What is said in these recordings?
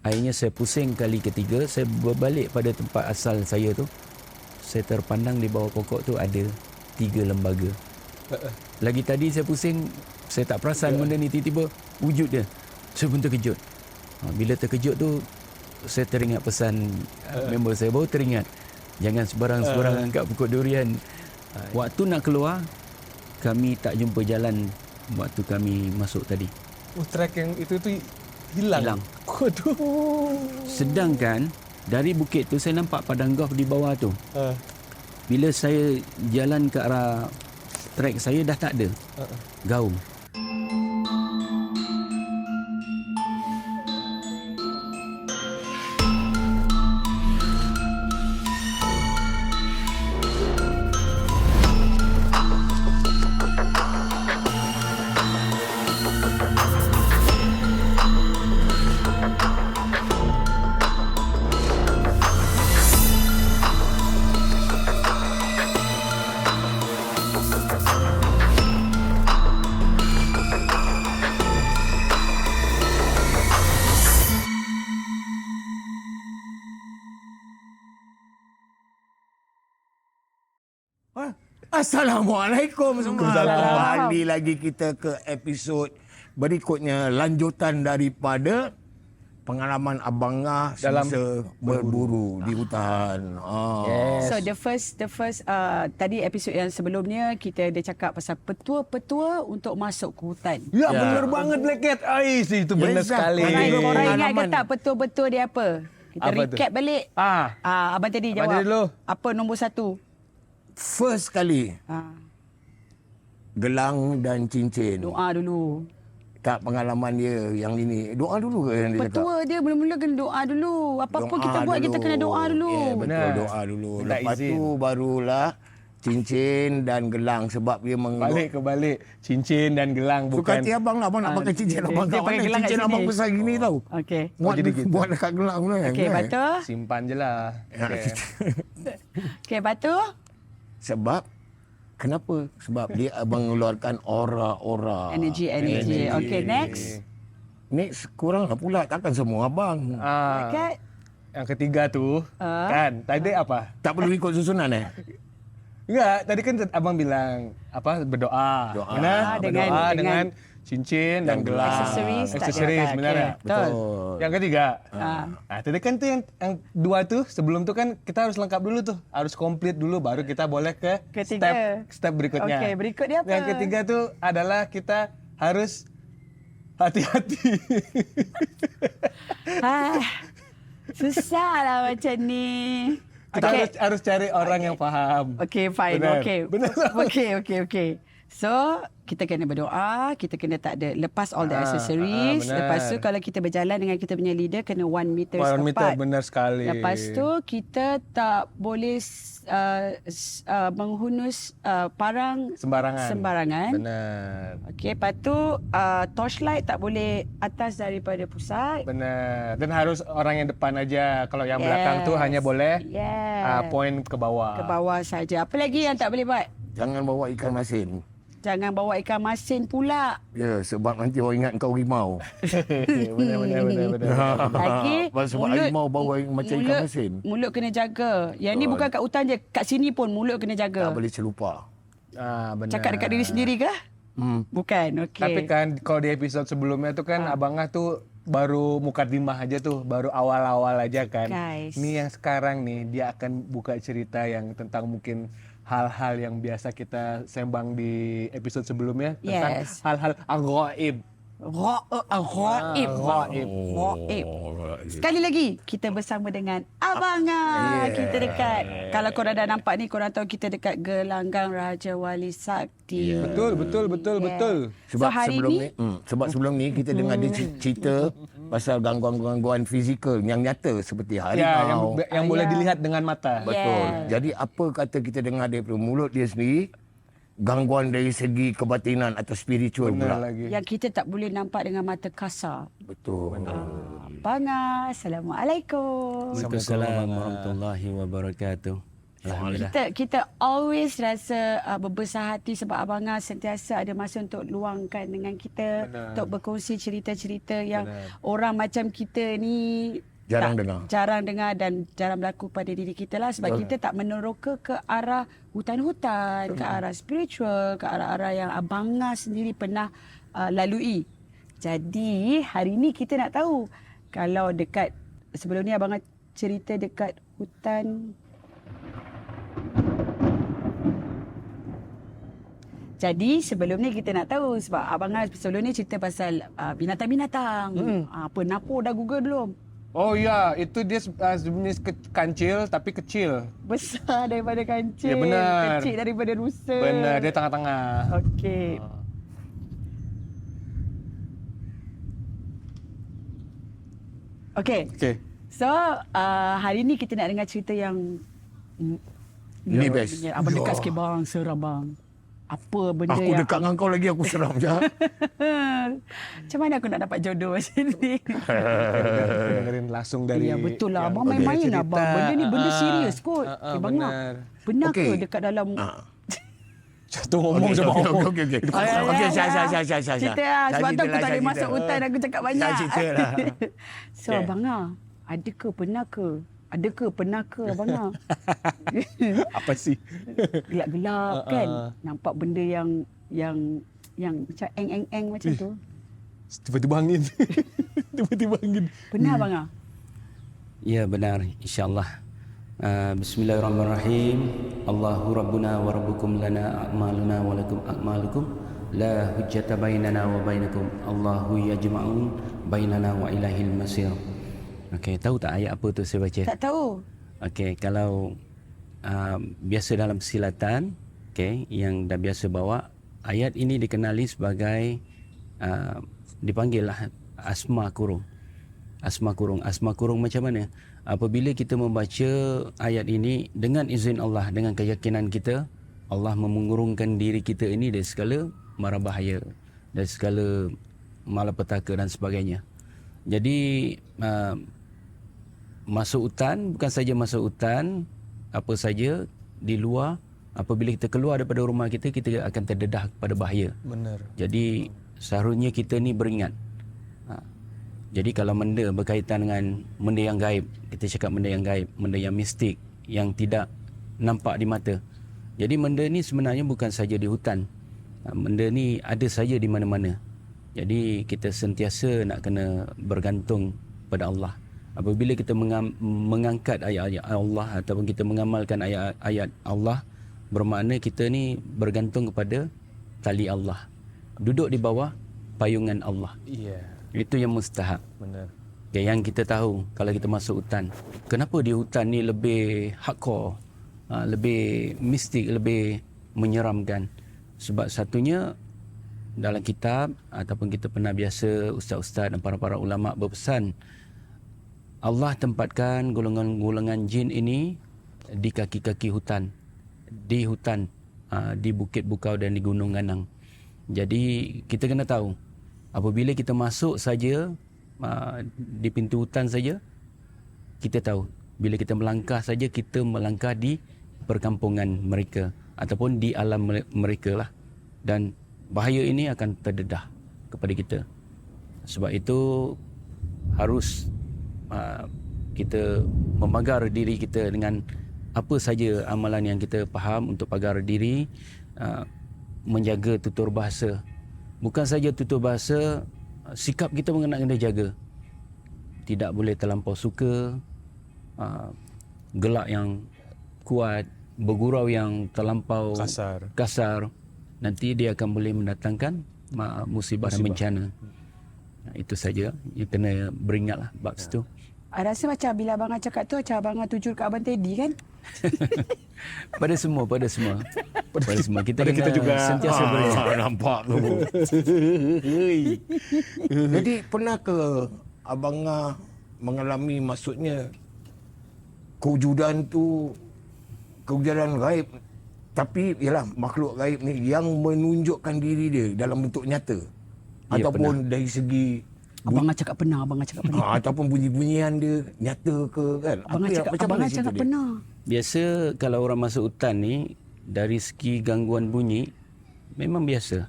Akhirnya saya pusing kali ketiga, saya berbalik pada tempat asal saya tu. Saya terpandang di bawah pokok tu ada 3 lembaga. Lagi tadi saya pusing, saya tak perasan benda ni, tiba-tiba wujud dia. Saya pun terkejut. Bila terkejut tu, saya teringat pesan member saya, baru teringat. Jangan sebarang-sebarang angkat pokok durian. Waktu nak keluar, kami tak jumpa jalan waktu kami masuk tadi. Trek yang itu hilang. Waduh. Sedangkan dari bukit tu saya nampak padang golf di bawah tu. Bila saya jalan ke arah trek saya dah tak ada. Gaung. Assalamualaikum semua. Kembali lagi kita ke episod berikutnya, lanjutan daripada pengalaman Abang Ngah semasa berburu di hutan. So the first tadi episod yang sebelumnya kita dah cakap pasal petua-petua untuk masuk ke hutan. Ya, benar banget Black Cat. Itu benar sekali. Korang ingat ke tak petua-petua dia apa? Kita apa recap tu? balik. Abang tadi jawab. Abang dulu. Apa nombor 1? First kali gelang dan cincin. Doa dulu. Tak, pengalaman dia yang ini. Doa dulu ke yang dia cakap? Petua dia mula-mula kena doa dulu. Apa-apa kita buat kita kena doa dulu. Ya, betul, Benar. doa dulu. Minta Lepas izin. tu barulah cincin dan gelang, sebab dia Kebalik. Cincin dan gelang Suka bukan. hati abang lah, abang nak pakai cincin abang dia kat pakai mana? gelang kat Cincin sini. abang besar gini tau. Okey. Buat, jadi gitu. buat dekat gelang tu. Okey, lepas tu? Simpan je lah. Okay. Okey, lepas tu? Sebab kenapa? Sebab dia mengeluarkan aura-aura. Energy. Okey, next. Next kurang lah pula, takkan semua abang. Kat? Yang ketiga tu, kan, tadi apa? Tak perlu ikut susunan Enggak, tadi kan abang bilang berdoa. Doa. Benar? Dengan- Berdoa dengan dengan cincin dan gelang. Aksesoris. Benar tak? Betul. Yang ketiga. Tadi kan tuh yang dua tuh, sebelum tuh kan kita harus lengkap dulu tuh. Harus komplit dulu baru kita boleh ke Ketiga. step berikutnya. Okey, berikut dia apa? Yang ketiga tuh adalah kita harus hati-hati. Susah lah macam ni. Kita harus cari orang yang faham. Okey, fine. Benar. Okey. Okey. So, kita kena berdoa, kita kena tak ada lepas all the accessories. benar. Lepas tu kalau kita berjalan dengan kita punya leader kena 1 meter 1 meter, apart. benar sekali. Lepas tu kita tak boleh menghunus parang sembarangan. Benar. Okey, lepas tu torchlight tak boleh atas daripada pusat. Benar. Dan harus orang yang depan aja. Kalau yang belakang tuh hanya boleh point ke bawah. Ke bawah saja. Apa lagi yang tak boleh buat? Jangan bawa ikan masin. Jangan bawa ikan masin pula. Ya, sebab nanti orang ingat kau rimau. Benar. Lagi Sebab harimau bawa macam ikan masin. Mulut kena jaga. Yang ni bukan kat hutan je, kat sini pun mulut kena jaga. Tak boleh celupa. Benar. Cakap dekat diri sendiri ke? Bukan. Okey. Tapi kan kalau di episod sebelumnya tuh kan Abang Ngah tuh baru mukadimah aja tuh, baru awal-awal aja kan. Guys. Ini yang sekarang nih dia akan buka cerita yang tentang mungkin hal-hal yang biasa kita sembang di episode sebelumnya tentang Yes. hal-hal aghaib. Ghaib. Sekali lagi kita bersama dengan Abang Ngah. Kita dekat, kalau korang dah nampak ni, korang tahu kita dekat Gelanggang Raja Wali Sakti. Betul. Sebab hari sebelum ni- sebelum ni kita dengar dia cerita pasal gangguan-gangguan fizikal yang nyata seperti harimau. Yang boleh dilihat dengan mata. Betul. Yeah. Jadi apa kata kita dengar daripada mulut dia sendiri, gangguan dari segi kebatinan atau spiritual Benar pula. lagi. Yang kita tak boleh nampak dengan mata kasar. Betul. Abang Ngah, Assalamualaikum. Waalaikumsalam warahmatullahi wabarakatuh. Alhamdulillah. Kita always rasa berbesar hati sebab Abang sentiasa ada masa untuk luangkan dengan kita. Benar. Untuk berkongsi cerita-cerita yang orang macam kita ni jarang dengar dan jarang berlaku pada diri kita lah. Sebab kita tak meneroka ke arah hutan-hutan, ke arah spiritual, ke arah-arah yang Abang sendiri pernah lalui. Jadi hari ni kita nak tahu, kalau dekat sebelum ni Abang cerita dekat hutan. Jadi sebelum ni kita nak tahu, sebab Abang sebelum ni cerita pasal binatang-binatang. Penapur dah Google belum? Oh ya, itu dia sejenis kancil tapi kecil. Besar daripada kancil. Ya, benar. Kecil daripada rusa. Benar, dia tengah-tengah. Okey. Okey. Okey. So, hari ni kita nak dengar cerita yang Ni best. Abang dekat sikit bang, seram bang. Apa benda Aku yang dekat dengan kau lagi aku seram je. macam mana aku nak dapat jodoh macam ni? Dengerin langsung dari Ya betul lah. Abang yang main-main cerita. lah bang. Benda ni benda serius kot. Bang Ngah, benar. benar Okey. ke dekat dalam... Jatuh ngomong sama apa. Okey. Okey, Saya. cerita lah. Sebab tu aku tak boleh masuk hutan. Aku cakap banyak. Saya cerita lah. So Abang Ngah, ada ke pernah ke Abang Ngah? Apa sih? Gelap-gelap kan? Nampak benda yang macam eng macam tu. Tiba-tiba angin. Tiba-tiba angin. Pernah Abang Ngah? Ya benar, insyaAllah. Bismillahirrahmanirrahim. Allahu Rabbuna wa Rabbukum lana a'maluna wa lakum a'malukum. La hujjata bainana wa bainakum. Allahu yajma'un bainana wa ilahil masir. Okey, tahu tak ayat apa tu saya baca? Tak tahu. Okey, kalau biasa dalam persilatan, okey, yang dah biasa bawa, ayat ini dikenali sebagai dipanggillah asma kurung. Asma kurung macam mana? Apabila kita membaca ayat ini dengan izin Allah, dengan keyakinan kita, Allah mengurungkan diri kita ini dari segala mara bahaya, dari segala malapetaka dan sebagainya. Jadi masuk hutan, bukan saja masuk hutan, apa saja di luar, apabila kita keluar daripada rumah kita, kita akan terdedah kepada bahaya. Benar. Jadi seharusnya kita ni beringat. Jadi kalau benda berkaitan dengan benda yang gaib, kita cakap benda yang gaib, benda yang mistik, yang tidak nampak di mata. Jadi benda ni sebenarnya bukan saja di hutan. Benda ni ada saja di mana-mana. Jadi kita sentiasa nak kena bergantung pada Allah. Apabila kita mengangkat ayat-ayat Allah ataupun kita mengamalkan ayat-ayat Allah, bermakna kita ni bergantung kepada tali Allah. Duduk di bawah payungan Allah. Iya. Itu yang mustahak. Benar. Okay, yang kita tahu kalau kita masuk hutan. Kenapa di hutan ni lebih hardcore, lebih mistik, lebih menyeramkan? Sebab satunya dalam kitab ataupun kita pernah biasa ustaz-ustaz dan para-para ulama berpesan, Allah tempatkan golongan-golongan jin ini di kaki-kaki hutan, di hutan, di Bukit Bukau dan di Gunung Ganang. Jadi kita kena tahu, apabila kita masuk saja di pintu hutan saja, kita tahu bila kita melangkah saja, kita melangkah di perkampungan mereka ataupun di alam mereka lah, dan bahaya ini akan terdedah kepada kita. Sebab itu harus kita memagar diri kita dengan apa saja amalan yang kita faham untuk pagar diri, menjaga tutur bahasa. Bukan saja tutur bahasa, sikap kita kena jaga. Tidak boleh terlampau suka, gelak yang kuat, bergurau yang terlampau kasar. Nanti dia akan boleh mendatangkan musibah dan bencana. Itu saja yang kena beringatlah bab situ. Rasa macam bila Abang cakap tu, macam Abang tuju kat Abang Teddy kan? Pada semua. Kita kena kita juga sentiasa beringat. Nampak tu. Jadi pernah ke Abang Ngah mengalami, maksudnya kewujudan tu, kewujudan gaib, tapi ialah makhluk gaib ni yang menunjukkan diri dia dalam bentuk nyata? Ya, Ataupun dari segi Abang cakap pernah. ataupun bunyi-bunyian dia nyata ke kan? Abang cakap pernah. Biasa kalau orang masuk hutan ni, dari segi gangguan bunyi, memang biasa.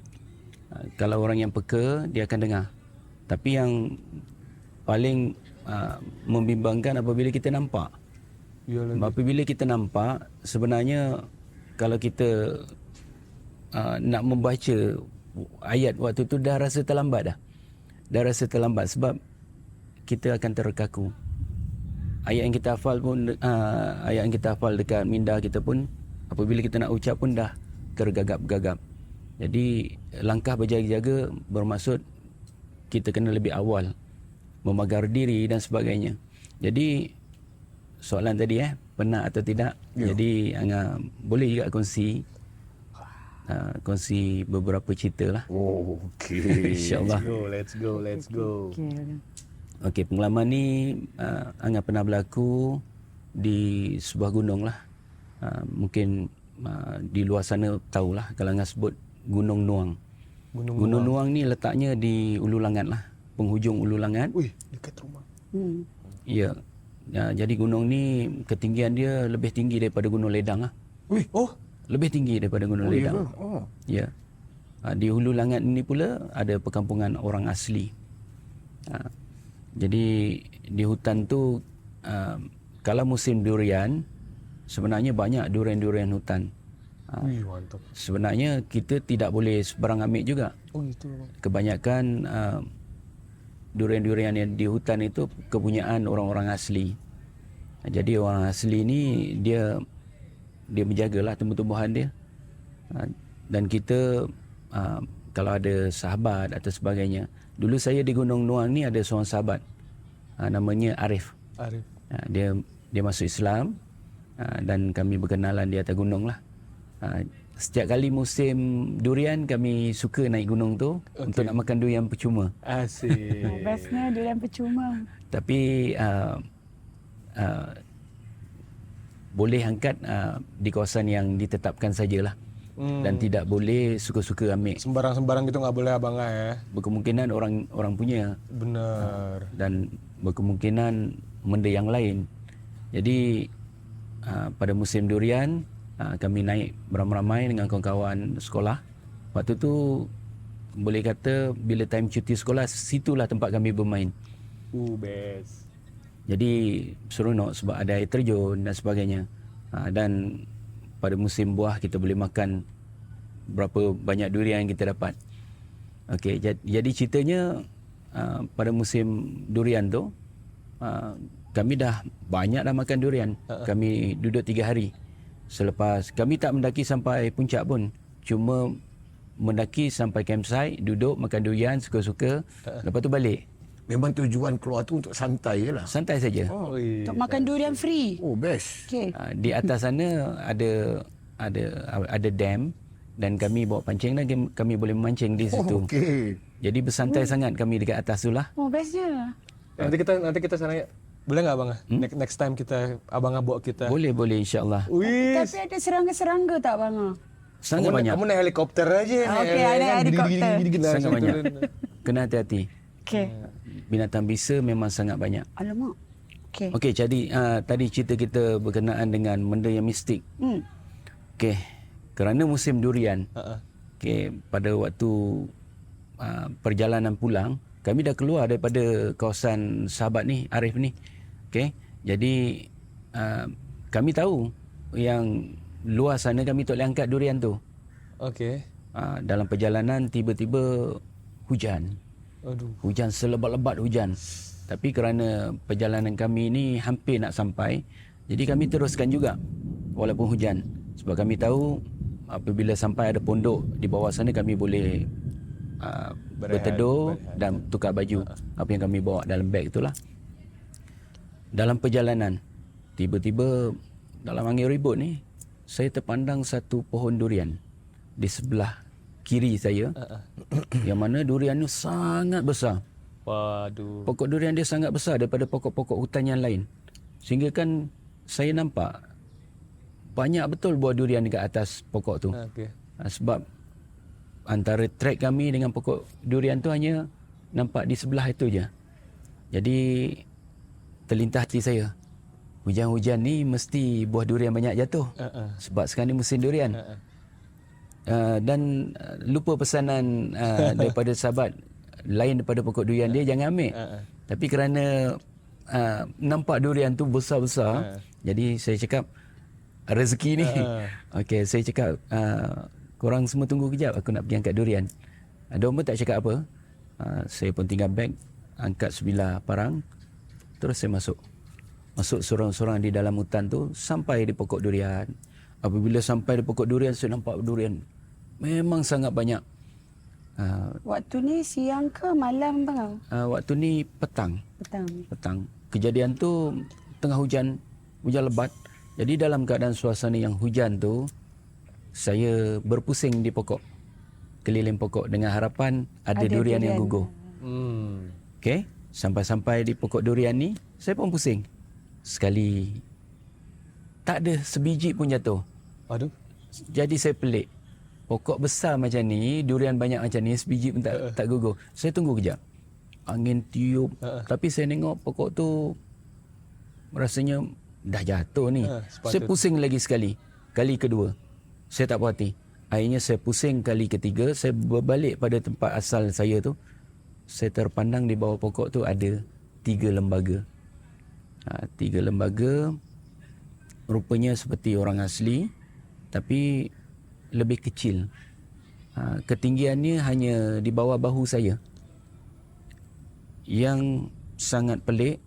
Kalau orang yang peka, dia akan dengar. Tapi yang paling membimbangkan apabila kita nampak. Apabila kita nampak, sebenarnya kalau kita nak membaca ayat waktu tu dah rasa terlambat dah. Dah rasa terlambat sebab kita akan terkaku. Ayat yang kita hafal pun, ayat yang kita hafal dekat minda kita pun, apabila kita nak ucap pun dah tergagap-gagap. Jadi langkah berjaga-jaga bermaksud kita kena lebih awal memagar diri dan sebagainya. Jadi soalan tadi penat atau tidak? Jadi Angah boleh juga kongsi beberapa cerita lah. Oh, okey. InsyaAllah. Let's go. Okey, pengalaman ni Angah pernah berlaku di sebuah gunung lah. Mungkin di luar sana tahulah kalau Angah sebut Gunung Nuang. Gunung Nuang ni letaknya di Ulu Langat lah, penghujung Ulu Langat. Wih, dekat rumah. Ya. Jadi gunung ni ketinggian dia lebih tinggi daripada Gunung Ledang lah. Wih, Lebih tinggi daripada Gunung Ledang. Ya. Di Hulu Langat ini pula ada perkampungan orang asli. Jadi di hutan tu kalau musim durian, sebenarnya banyak durian-durian hutan. Wih, mantap. Sebenarnya kita tidak boleh sebarang ambil juga. Oh gitu. Kebanyakan durian-durian yang di hutan itu kepunyaan orang-orang asli. Jadi orang asli ni dia menjagalah tumbuh-tumbuhan dia. Dan kita kalau ada sahabat atau sebagainya. Dulu saya di Gunung Nuang ni ada seorang sahabat. Namanya Arif. Dia masuk Islam dan kami berkenalan di atas gunung lah. Setiap kali musim durian kami suka naik gunung tu untuk nak makan durian percuma. Asyik. Bestnya durian percuma. Tapi boleh angkat di kawasan yang ditetapkan sajalah. Dan tidak boleh suka-suka ambil. Sembarang-sembarang gitu nggak boleh abang ya. Berkemungkinan orang punya. Benar. Dan berkemungkinan benda yang lain. Jadi pada musim durian kami naik beramai-ramai dengan kawan-kawan sekolah. Waktu tu boleh kata bila time cuti sekolah, situlah tempat kami bermain. Best. Jadi seronok sebab ada air terjun dan sebagainya. Dan pada musim buah kita boleh makan berapa banyak durian yang kita dapat. Okey, jadi ceritanya pada musim durian tu kami dah banyak dah makan durian. Kami duduk 3 hari. Selepas kami tak mendaki sampai puncak pun. Cuma mendaki sampai campsite, duduk makan durian suka-suka, lepas tu balik. Memang tujuan keluar tu untuk santai je lah. Santai saja. Untuk makan durian free. Oh, best. Okey. Di atas sana ada dam dan kami bawa pancing dan kami boleh memancing di situ. Okey. Jadi bersantai sangat kami dekat atas tu lah. Oh, bestnya. Nanti kita sana ya. Boleh nggak abang? Next time abang bawa kita. Boleh insya-Allah. Tapi ada serangga-serangga tak bang? Sangat banyak. Kamu naik helikopter aja. Okey, naik helikopter. Sangat banyak. Kena hati-hati. Okey. Binatang bisa memang sangat banyak. Alamak. Okey. Okey, jadi tadi cerita kita berkenaan dengan benda yang mistik. Okey, kerana musim durian. Okey, pada waktu perjalanan pulang, kami dah keluar daripada kawasan sahabat ni, Arif ni. Okey, jadi kami tahu yang luar sana kami tak boleh angkat durian tu. Okey. Dalam perjalanan tiba-tiba hujan. Hujan selebat-lebat hujan. Tapi kerana perjalanan kami ni hampir nak sampai, jadi kami teruskan juga walaupun hujan. Sebab kami tahu apabila sampai ada pondok di bawah sana kami boleh berteduh dan tukar baju apa yang kami bawa dalam beg itulah. Dalam perjalanan tiba-tiba dalam angin ribut ni saya terpandang satu pohon durian di sebelah kiri saya yang mana durian tu sangat besar. Waduh. Pokok durian dia sangat besar daripada pokok-pokok hutan yang lain. Sehingga kan saya nampak banyak betul buah durian dekat atas pokok tu. Sebab antara trek kami dengan pokok durian tu hanya nampak di sebelah itu je. Jadi terlintas hati saya. hujan-hujan ni mesti buah durian banyak jatuh. Sebab sekarang ni musim durian. Dan lupa pesanan daripada sahabat lain daripada pokok durian dia, jangan ambil. Tapi kerana nampak durian tu besar-besar, jadi saya cakap rezeki ni. Okey, saya cakap korang semua tunggu kejap, aku nak pergi angkat durian. Diorang pun tak cakap apa. Saya pun tinggal beg, angkat sebilah parang, terus saya masuk sorang-sorang di dalam hutan tu sampai di pokok durian. Apabila sampai di pokok durian, saya nampak durian memang sangat banyak. Waktu ni siang ke malam bang? Waktu ni petang. Petang. Kejadian tu tengah hujan lebat. Jadi dalam keadaan suasana yang hujan tu, saya berpusing di pokok, keliling pokok dengan harapan ada durian yang gugur. Okey, sampai-sampai di pokok durian ni, saya pun pusing. Sekali tak ada sebiji pun jatuh. Aduh. Jadi saya pelik. Pokok besar macam ni, durian banyak macam ni, sebiji pun tak gugur. Saya tunggu kejap. Angin tiup. Tapi saya tengok pokok tu rasanya dah jatuh ni. Saya pusing lagi sekali. Kali kedua, saya tak puas hati. Akhirnya saya pusing kali ketiga. Saya berbalik pada tempat asal saya tu. Saya terpandang di bawah pokok tu ada 3 lembaga. 3 lembaga rupanya seperti orang asli, tapi lebih kecil. Ketinggiannya hanya di bawah bahu saya. Yang sangat pelik,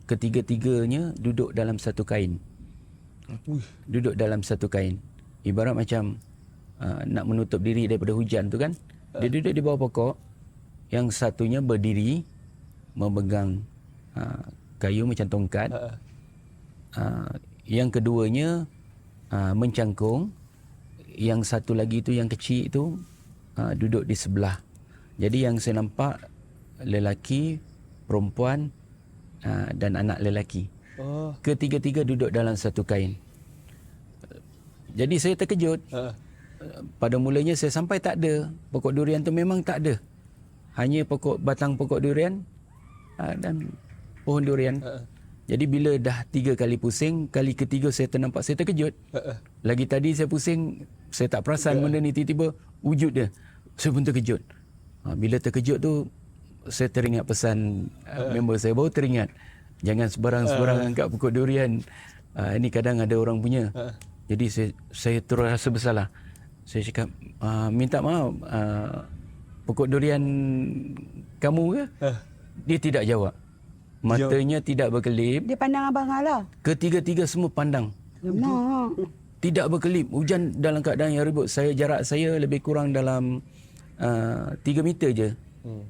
ketiga-tiganya duduk dalam satu kain. Duduk dalam satu kain. Ibarat macam nak menutup diri daripada hujan tu kan. Dia duduk di bawah pokok. Yang satunya berdiri memegang kayu macam tongkat. Yang keduanya mencangkung. Yang satu lagi tu yang kecil tu duduk di sebelah. Jadi yang saya nampak lelaki, perempuan dan anak lelaki. Ketiga-tiga duduk dalam satu kain. Jadi saya terkejut. Pada mulanya saya sampai tak ada. Pokok durian tu memang tak ada. Hanya batang pokok durian dan pohon durian. Jadi bila dah 3 kali pusing, kali ketiga saya ternampak, saya terkejut. Lagi tadi saya pusing, saya tak perasan benda ni, tiba-tiba wujud dia. Saya pun terkejut. Bila terkejut tu, saya teringat pesan member saya, baru teringat. Jangan sebarang-sebarang angkat pokok durian. Ini kadang ada orang punya. Jadi saya terus rasa bersalah. Saya cakap, minta maaf, pokok durian kamu ke? Dia tidak jawab. Matanya tidak berkelip. Dia pandang abang lah. Ketiga-tiga semua pandang. Lemak. Tidak berkelip. Hujan dalam keadaan yang ribut. Jarak saya lebih kurang dalam 3 meter je.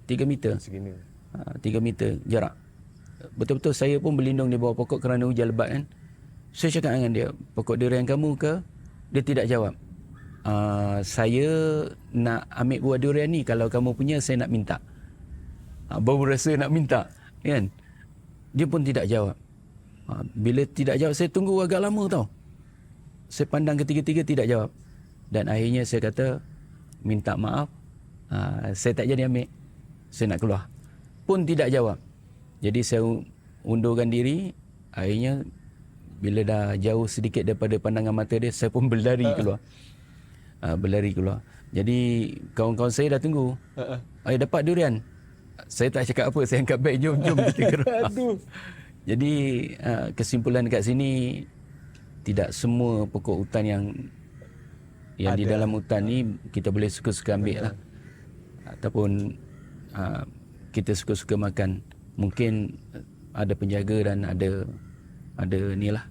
3 meter. 3 meter jarak. Betul-betul saya pun berlindung di bawah pokok kerana hujan lebat kan. Saya cakap dengan dia, pokok durian kamu ke? Dia tidak jawab. Saya nak ambil buah durian ni. Kalau kamu punya, saya nak minta. Baru rasa nak minta. Kan? Dia pun tidak jawab. Bila tidak jawab, saya tunggu agak lama tau. Saya pandang ketiga-tiga tidak jawab. Dan akhirnya saya kata, minta maaf. Saya tak jadi ambil. Saya nak keluar. Pun tidak jawab. Jadi saya undurkan diri. Akhirnya bila dah jauh sedikit daripada pandangan mata dia, saya pun berlari keluar. Berlari keluar. Jadi kawan-kawan saya dah tunggu. Dapat durian. Saya tak cakap apa. Saya angkat beg. Jom kita keluar. Jadi kesimpulan dekat sini, tidak semua pokok hutan yang di dalam hutan ni kita boleh suka-suka ambil lah. Ataupun kita suka-suka makan. Mungkin ada penjaga dan ada ni lah,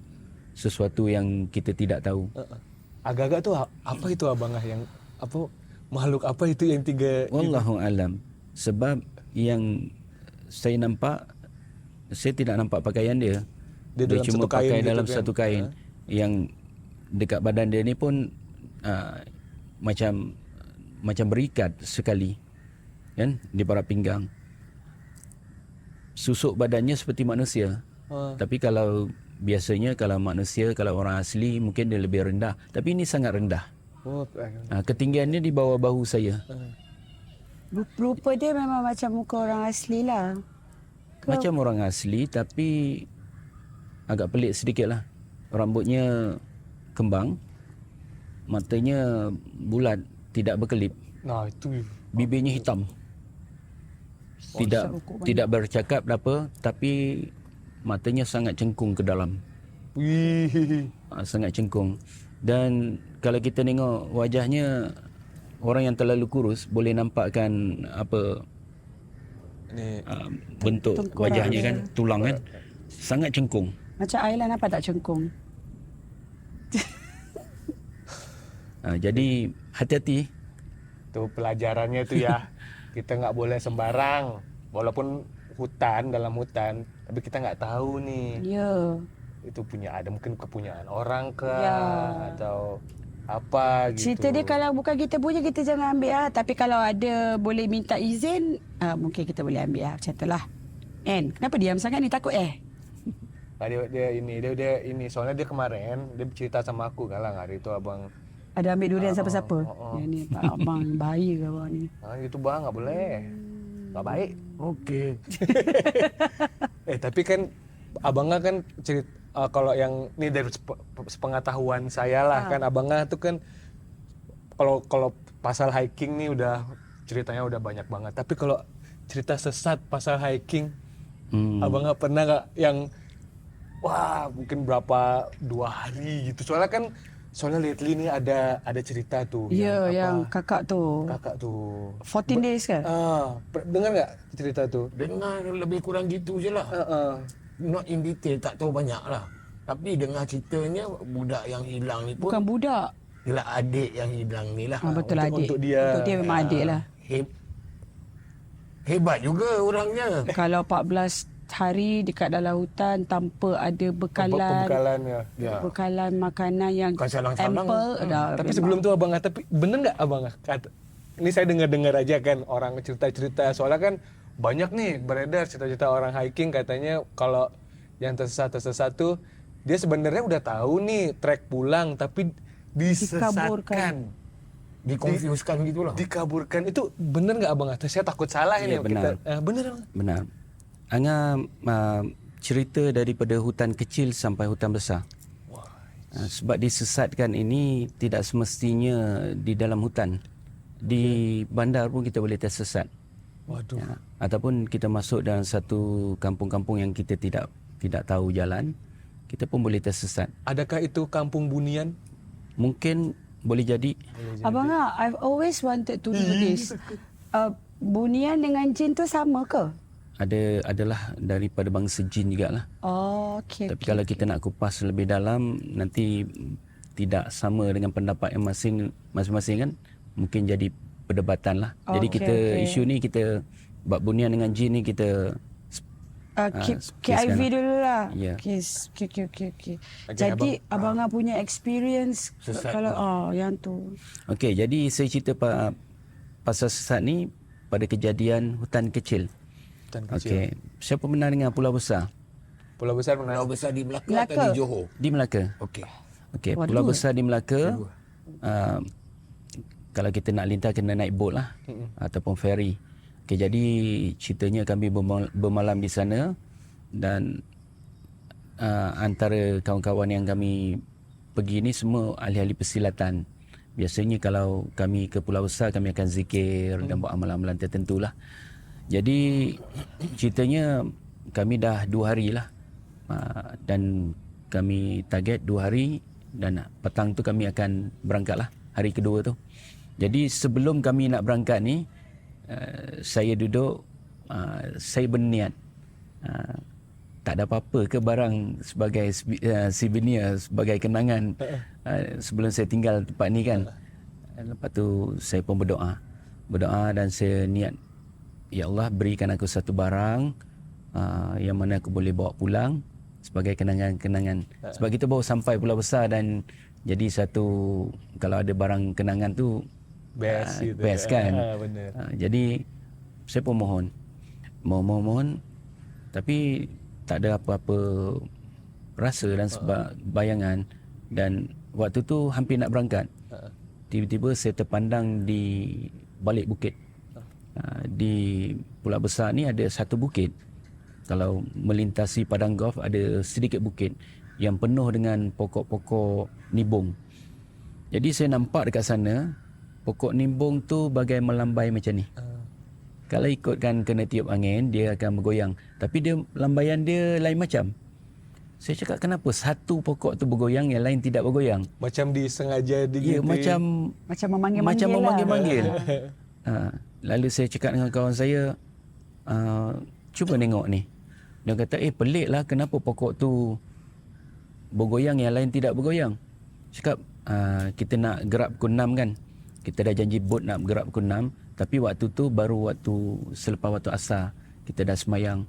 sesuatu yang kita tidak tahu. Agak-agak tu apa itu abang yang makhluk apa itu yang 3? Wallahu alam. Sebab yang saya nampak, saya tidak nampak pakaian dia. Dia cuma pakai dalam gitu satu kain. Yang dekat badan dia ni pun macam berikat sekali, kan, di para pinggang. Susuk badannya seperti manusia. Tapi kalau biasanya kalau manusia, kalau orang asli mungkin dia lebih rendah. Tapi ini sangat rendah. Ketinggiannya di bawah bahu saya. Rupa dia memang macam muka orang asli lah. Macam orang asli, tapi agak pelik sedikit lah. Rambutnya kembang, matanya bulat, tidak berkelip, Nah, itu. bibirnya hitam. Tidak bercakap apa, tapi matanya sangat cengkung ke dalam. Wih. Sangat cengkung. Dan kalau kita tengok wajahnya, orang yang terlalu kurus boleh nampakkan apa Ni bentuk Tengkorak wajahnya dia. kan, tulang kan, sangat cengkung. Macam Ailan apa tak cengkung? Jadi hati-hati. tu pelajarannya tu ya. Kita nggak boleh sembarang. Walaupun dalam hutan, tapi kita nggak tahu nih. Ya. Itu ada mungkin kepunyaan orang ke Ya. atau apa gitu. Cerita dia kalau bukan kita punya, kita jangan ambil lah. Tapi kalau ada boleh minta izin, mungkin kita boleh ambil lah. Macam tu lah. Kan? Kenapa diam sangat ni? Takut Dia ini soalnya dia kemarin dia cerita sama aku kan lah hari itu abang. Ada ambil durian siapa-siapa? Yang ni Pak Abang bahaya ke abang ni? Itu bang nggak boleh. Nggak baik. Okey. Tapi kan abangnya kan cerita kalau yang ini dari sepengetahuan saya lah kan abangnya tuh kan kalau pasal hiking nih udah ceritanya udah banyak banget. Tapi kalau cerita sesat pasal hiking, abangnya pernah nggak yang wah mungkin berapa 2 hari gitu. Soalnya lately nih ada cerita tuh. Ya, apa, yang kakak tu. kakak tuh. 14 days ke? Dengar nggak cerita tuh? Dengar lebih kurang gitu je lah. Not in detail, tak tahu banyak lah. Tapi dengar ceritanya budak yang hilang ni pun Bukan budak. ialah adik yang hilang ni lah. Betul adik. untuk dia. Untuk dia memang adik lah. Hebat juga orangnya. Kalau 14 hari dekat dalam hutan tanpa ada bekalan, Pembekalan ya. bekalan makanan yang Bukan salang-salang. ample. Tapi sebelum tu abang tapi bener nggak abang kata? Ini saya dengar aja kan orang cerita-cerita soalnya kan banyak nih beredar cerita-cerita orang hiking katanya kalau yang tersesat tuh dia sebenarnya udah tahu nih trek pulang tapi disesatkan, Dikonfuskan gitulah. dikaburkan. Itu bener nggak abang? Saya takut salah ini. Ya, benar. Bener Bang. Benar. Anga cerita daripada hutan kecil sampai hutan besar. Sebab disesatkan ini tidak semestinya di dalam hutan. Di bandar pun kita boleh tersesat. Waduh. Ataupun kita masuk dalam satu kampung-kampung yang kita tidak tahu jalan, kita pun boleh tersesat. Adakah itu kampung Bunian? Mungkin boleh jadi. Abang I've always wanted to do this. Bunian dengan jin tu sama ke? Adalah daripada bangsa jin jugalah. Oh, okey. Tapi kalau kita nak kupas lebih dalam, nanti tidak sama dengan pendapat yang masing-masing kan, mungkin jadi perdebatan lah. Jadi kita isu ni kita bab bunian dengan jin ni kita KIV dulu lah. Ya. Okay. Jadi abang punya experience Sesat kalau yang tu. Okey, jadi saya cerita pasal sesat ni pada kejadian hutan kecil. Okey, siapa pernah dengar Pulau Besar? Pulau Besar pernah. Pulau Besar di Melaka, Melaka. atau di Johor? Di Melaka. Okey. Okey, Pulau Besar di Melaka. Kalau kita nak lintas kena naik bot lah ataupun ferry. Okey, jadi ceritanya kami bermalam di sana dan antara kawan-kawan yang kami pergi ni semua ahli-ahli persilatan. Biasanya kalau kami ke Pulau Besar kami akan zikir dan buat amalan-amalan tertentu lah. Jadi ceritanya kami dah 2 hari lah dan kami target 2 hari dan petang tu kami akan berangkat lah hari kedua tu. Jadi sebelum kami nak berangkat ni saya duduk saya berniat tak ada apa-apa ke barang sebagai souvenir, sebagai kenangan sebelum saya tinggal tempat ni kan. Lepas tu saya pun berdoa dan saya niat, ya Allah berikan aku satu barang yang mana aku boleh bawa pulang sebagai kenangan-kenangan. Sebab kita baru sampai Pulau Besar dan jadi satu kalau ada barang kenangan tu Best gitu. best kan. Benar. Jadi saya pun mohon tapi tak ada apa-apa rasa dan sebab bayangan. Dan waktu tu hampir nak berangkat, tiba-tiba saya terpandang di balik bukit. Di Pulau Besar ni ada satu bukit Kalau melintasi padang golf ada sedikit bukit yang penuh dengan pokok-pokok nibung. Jadi saya nampak dekat sana pokok nibung tu bagai melambai macam ni. Kalau ikutkan kena tiup angin dia akan bergoyang. Tapi dia lambaian dia lain macam. Saya cakap kenapa satu pokok tu bergoyang yang lain tidak bergoyang? Macam disengaja Ya, digitu. macam memanggil-manggil lah. memanggil-manggil. Lalu saya cakap dengan kawan saya, cuba tengok ni. Dia kata, pelik lah kenapa pokok tu bergoyang yang lain tidak bergoyang. Cakap, kita nak gerak pukul 6 kan. Kita dah janji bot nak gerak pukul 6. Tapi waktu tu baru selepas waktu asar. Kita dah semayang.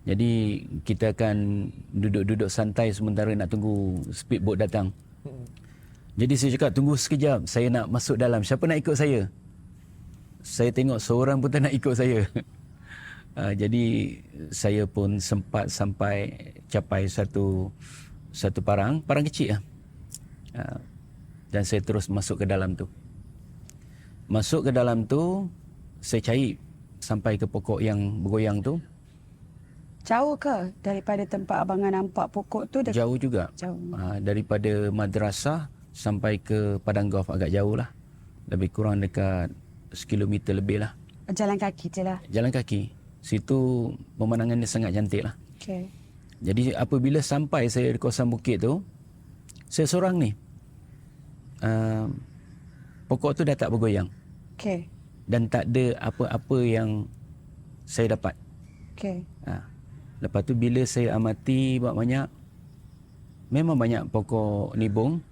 Jadi kita akan duduk-duduk santai sementara nak tunggu speedboat datang. Jadi saya cakap tunggu sekejap, saya nak masuk dalam. Siapa nak ikut saya? Saya tengok seorang pun tak nak ikut saya. Jadi saya pun sempat sampai capai satu parang kecil lah. Dan saya terus masuk ke dalam tu. Masuk ke dalam tu, saya cari sampai ke pokok yang bergoyang tu. Jauh ke daripada tempat abangan nampak pokok tu? Jauh juga. Jauh. Daripada madrasah sampai ke padang golf agak jauh lah. Lebih kurang dekat 1 kilometer lebih lah. Jalan kaki je lah. Jalan kaki. Situ pemandangannya sangat cantik lah. Okay. Jadi apabila sampai saya di kawasan bukit tu, saya seorang ni. Pokok tu dah tak bergoyang. Okay. Dan tak ada apa-apa yang saya dapat. Okay. Lepas tu bila saya amati banyak, memang banyak pokok nibung,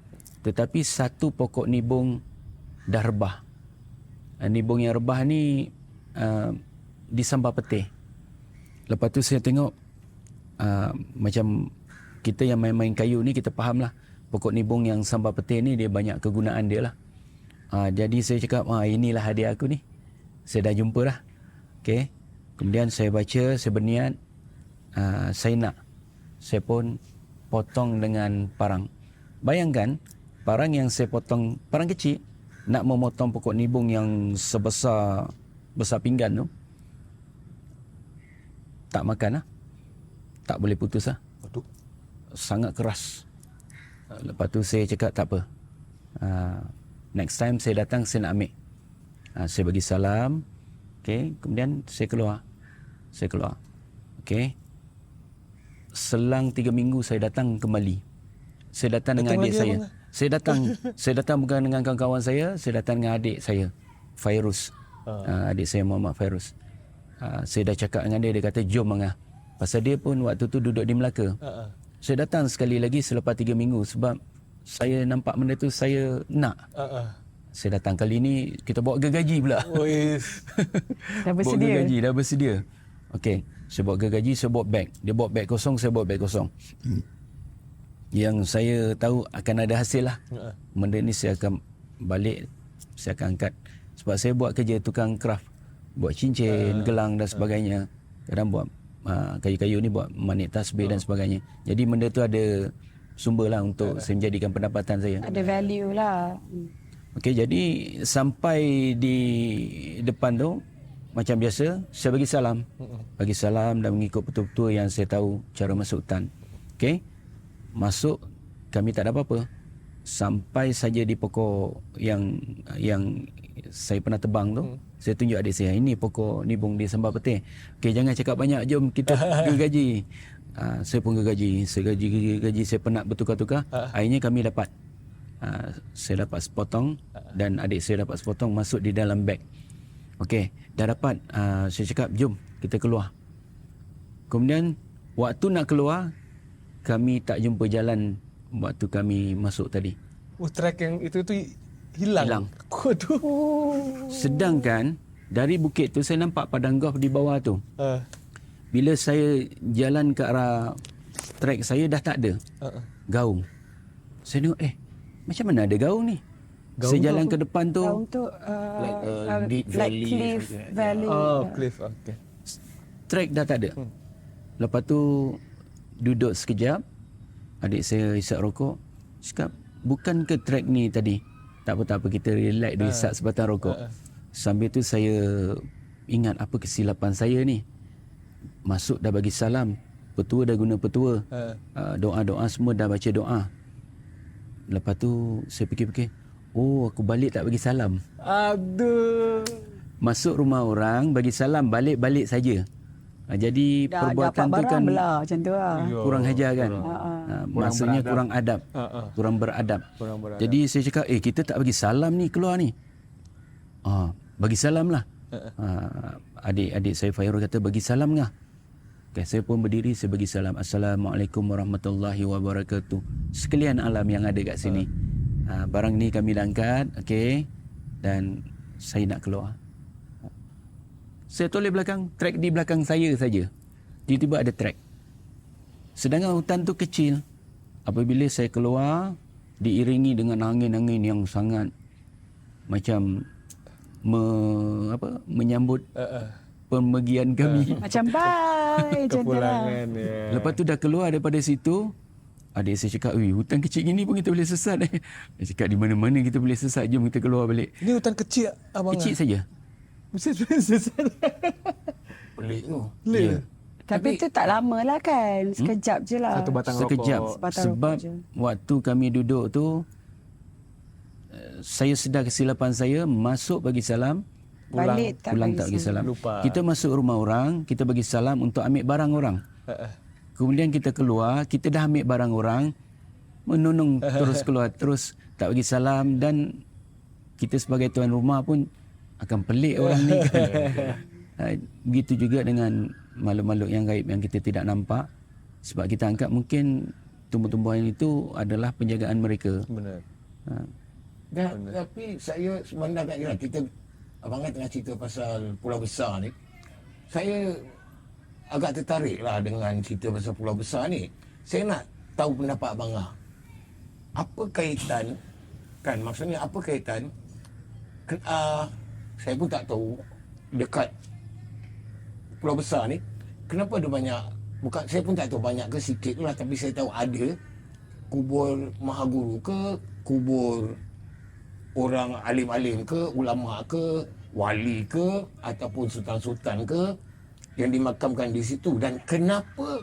tetapi satu pokok nibung dah rebah. Nibung yang rebah ni disambar petih. Lepas tu saya tengok macam kita yang main-main kayu ni, kita faham lah pokok nibung yang sambar petih ni dia banyak kegunaan dia lah. Jadi saya cakap inilah hadiah aku ni, saya dah jumpa lah. Okay. Kemudian saya baca, saya berniat, saya pun potong dengan parang. Bayangkan parang yang saya potong, parang kecil, nak memotong pokok nibung yang besar pinggan tu, tak makan lah. Tak boleh putus lah. Sangat keras. Lepas tu saya cakap tak apa. Next time saya datang saya nak ambil. Saya bagi salam. Okay. Kemudian saya keluar. Okay. Selang 3 minggu saya datang kembali. Saya datang dengan adik saya. Saya datang bukan dengan kawan-kawan saya datang dengan adik saya, Fairuz. Adik saya Muhammad Fairuz. Saya dah cakap dengan dia kata jom Angah. Pasal dia pun waktu tu duduk di Melaka. Saya datang sekali lagi selepas 3 minggu sebab saya nampak benda tu saya nak. Saya datang kali ni kita bawa gergaji pula. Dah bersedia. Dah bersedia. Okey, saya bawa gergaji, saya bawa beg. Dia bawa beg kosong, saya bawa beg kosong. Yang saya tahu akan ada hasil lah. Benda ni saya akan balik, saya akan angkat. Sebab saya buat kerja tukang craft. Buat cincin, gelang dan sebagainya. Kadang buat kayu-kayu ni buat manik tasbih dan sebagainya. Jadi benda tu ada sumber lah untuk saya menjadikan pendapatan saya. Ada value lah. Okey, jadi sampai di depan tu macam biasa saya bagi salam dan mengikut betul-betul yang saya tahu cara masuk hutan. Okey, masuk kami tak ada apa-apa sampai saja di pokok yang saya pernah tebang tu. Saya tunjuk adik saya, ini pokok nibung di sambar petih. Okey, jangan cakap banyak, jom kita gergaji. Saya pun gergaji, saya penat bertukar-tukar. Akhirnya kami dapat saya dapat sepotong dan adik saya dapat sepotong masuk di dalam beg. Okey, dah dapat. Saya cakap jom kita keluar. Kemudian waktu nak keluar kami tak jumpa jalan waktu kami masuk tadi. Trek yang itu hilang. Waduh. Sedangkan dari bukit tu saya nampak padang golf di bawah tu. Bila saya jalan ke arah trek saya dah tak ada gaung. Saya tengok macam mana ada gaung ni? Saya jalan ke depan tu. Gaung tu deep valley. cliff valley. Cliff. Okay. Trek dah tak ada. Lepas tu duduk sekejap. Adik saya isap rokok. Cakap, bukan ke trek ni tadi? Tak apa, kita relax dulu isap sebatang rokok. Sambil tu saya ingat apa kesilapan saya ni. masuk dah bagi salam, petua dah guna petua, doa-doa semua dah baca doa. Lepas tu saya fikir-fikir, oh aku balik tak bagi salam. Aduh. Masuk rumah orang bagi salam, balik-balik saja. Jadi Dah perbuatan dapat tu kan barang belah macam tu lah. kurang hajar kan. Maksudnya kurang adab. Kurang beradab. Jadi saya cakap, kita tak bagi salam ni keluar ni. Bagi salam lah. Adik-adik saya Fairul kata bagi salam lah. Okay, saya pun berdiri, saya bagi salam. Assalamualaikum warahmatullahi wabarakatuh. Sekalian alam yang ada kat sini. Barang ni kami dah angkat, okey. Dan saya nak keluar. Saya toleh belakang, trek di belakang saya saja. Tiba-tiba ada trek. Sedangkan hutan tu kecil. Apabila saya keluar, diiringi dengan angin-angin yang sangat macam menyambut pemergian kami. Macam bye macam tu lah. Kepulangan ya. Lepas tu dah keluar daripada situ, adik saya cakap, hutan kecil gini pun kita boleh sesat. Dia cakap, di mana-mana kita boleh sesat, jom kita keluar balik. Ini hutan kecil abang. Kecil saja. Pelik tu. Ya. Tapi tu tak lama lah kan. Sekejap je lah. Satu batang Sekejap. rokok. Sebatang Sebab rokok je. waktu kami duduk tu, saya sedar kesilapan saya, masuk bagi salam, Balik pulang tak bagi salam. Lupa. Kita masuk rumah orang, kita bagi salam untuk ambil barang orang. Kemudian kita keluar, kita dah ambil barang orang, menunung terus keluar, terus tak bagi salam, dan kita sebagai tuan rumah pun akan pelik orang ni kan. Begitu juga dengan makhluk-makhluk yang gaib yang kita tidak nampak. Sebab kita anggap mungkin tumbuh-tumbuhan itu adalah penjagaan mereka. Benar. Tapi saya memandang kat kita, abang kan tengah cerita pasal Pulau Besar ni. Saya agak tertarik lah dengan cerita pasal Pulau Besar ni. Saya nak tahu pendapat abang lah. Apa kaitan, kan maksudnya apa kaitan, saya pun tak tahu, dekat Pulau Besar ni, kenapa ada banyak, bukan saya pun tak tahu banyak ke sikit lah, tapi saya tahu ada kubur Mahaguru ke, kubur orang alim-alim ke, ulama ke, wali ke, ataupun sultan-sultan ke, yang dimakamkan di situ. Dan kenapa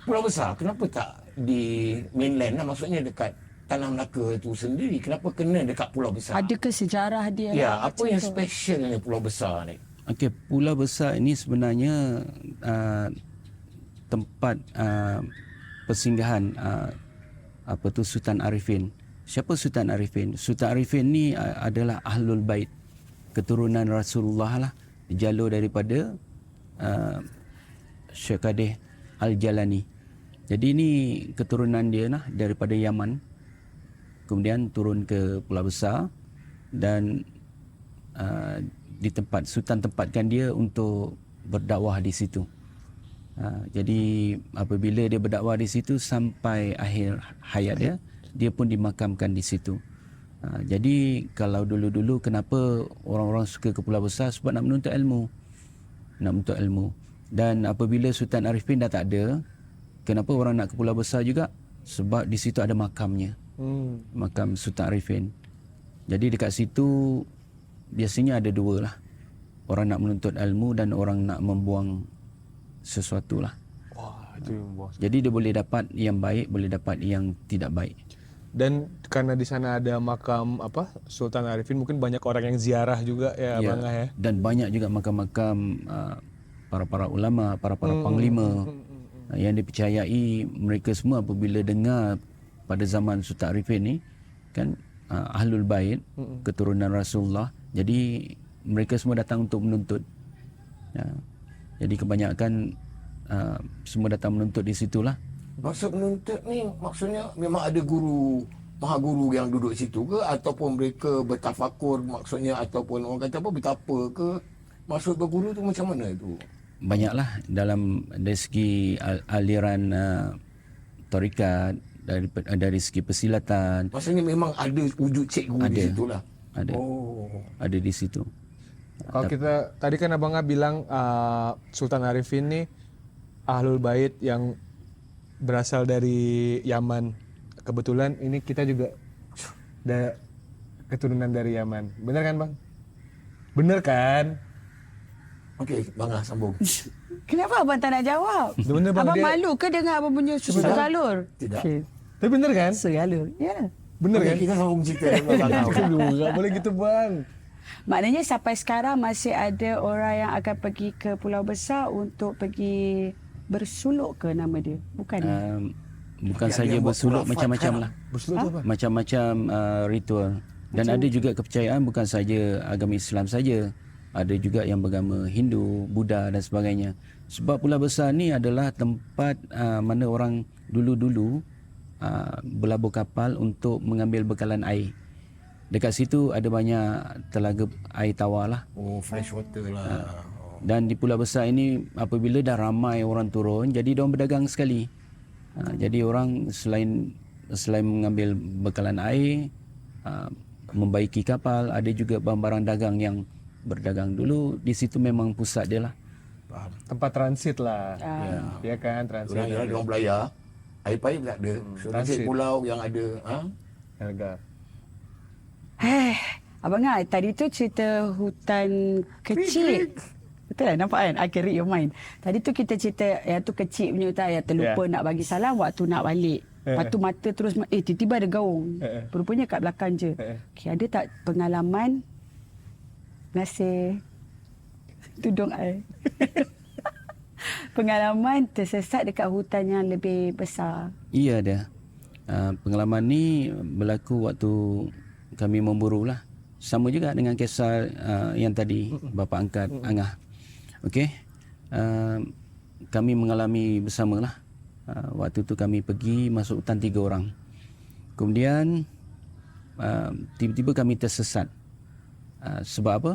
Pulau Besar, kenapa tak di mainland lah, maksudnya dekat Tanah Melaka tu sendiri, kenapa kena dekat Pulau Besar? Adakah sejarah dia? Ya, lah apa yang specialnya Pulau Besar ni? Okey, Pulau Besar ini sebenarnya tempat persinggahan Sultan Arifin. Siapa Sultan Arifin? Sultan Arifin ni adalah Ahlul Bait, keturunan Rasulullah lah, jalur daripada Syekh Qadir Al-Jalani. Jadi ini keturunan dia lah daripada Yaman. Kemudian turun ke Pulau Besar dan di tempat Sultan tempatkan dia untuk berdakwah di situ. Jadi apabila dia berdakwah di situ sampai akhir hayat dia, dia pun dimakamkan di situ. Jadi kalau dulu-dulu kenapa orang-orang suka ke Pulau Besar? Sebab nak menuntut ilmu. Nak menuntut ilmu. Dan apabila Sultan Arifin dah tak ada, kenapa orang nak ke Pulau Besar juga? Sebab di situ ada makamnya. Makam Sultan Arifin. Jadi dekat situ biasanya ada dua lah. Orang nak menuntut ilmu dan orang nak membuang sesuatu lah. Wah, itu yang bos. Jadi dia boleh dapat yang baik, boleh dapat yang tidak baik. Dan karena di sana ada makam Sultan Arifin, mungkin banyak orang yang ziarah juga ya, Abang ya. Dan banyak juga makam-makam para-para ulama, para-para panglima yang dipercayai. Mereka semua apabila dengar pada zaman Sultan Arifin ni kan, Ahlul Bait, keturunan Rasulullah. Jadi mereka semua datang untuk menuntut. Jadi kebanyakan semua datang menuntut di situlah. Maksud menuntut ni maksudnya memang ada guru, mahaguru yang duduk situ ke, ataupun mereka bertafakur, maksudnya, ataupun orang kata apa, bertapa ke? Maksud berguru tu macam mana itu? Banyaklah dalam dari segi aliran tarikat, dari segi persilatan. Maksudnya memang ada wujud cikgu di situ lah. Ada. Oh. Ada di situ. Kalau kita tadi kan Abang bilang Sultan Arifin ni Ahlul Bait yang berasal dari Yaman. Kebetulan ini kita juga ada keturunan dari Yaman. Benar kan, Bang? Benar kan? Okey, Bang sambung. Kenapa abang tak nak jawab? Bener bang, Abang dia- malu ke dengar abang punya susu galur? Tidak. Okay. Tapi bener kan? Segalur. Ya. Bener Okey, kan? kita sambung cerita dengan kau. Aduh, nggak boleh gitu bang. Maknanya sampai sekarang masih ada orang yang akan pergi ke Pulau Besar untuk pergi bersuluk ke nama dia? Bukan? Bukan Yang saja dia buat bersuluk, khurafat macam-macam kan? lah. Bersuluk tu apa? Macam-macam ritual. Dan ada juga kepercayaan bukan saja agama Islam saja. Ada juga yang beragama Hindu, Buddha dan sebagainya. Sebab Pulau Besar ni adalah tempat mana orang dulu-dulu berlabur kapal untuk mengambil bekalan air. Dekat situ ada banyak telaga air tawar lah. Oh, fresh water lah. Dan di Pulau Besar ini apabila dah ramai orang turun, jadi diorang berdagang sekali. Jadi orang selain mengambil bekalan air, membaiki kapal, ada juga barang-barang dagang yang berdagang dulu. Di situ memang pusat dia lah. Faham. Tempat transit lah. Ya kan, transit. Orang yang orang belayar, air payah tak ada. So, transit. pulau yang ada. Harga. Abang Ngah, tadi tu cerita hutan kecil. Betul lah, nampak kan? I can read your mind. Tadi tu kita cerita yang tu kecil punya hutan yang terlupa nak bagi salam waktu nak balik. Lepas tu mata terus, tiba-tiba ada gaung. Rupanya kat belakang je. Okay, ada tak pengalaman nasi tudung I? Pengalaman tersesat dekat hutan yang lebih besar? Iya ada. Pengalaman ni berlaku waktu kami memburu lah. Sama juga dengan kisah yang tadi bapa angkat Angah. Okey. Kami mengalami bersamalah. Waktu tu kami pergi masuk hutan 3 orang. Kemudian tiba-tiba kami tersesat. Sebab apa?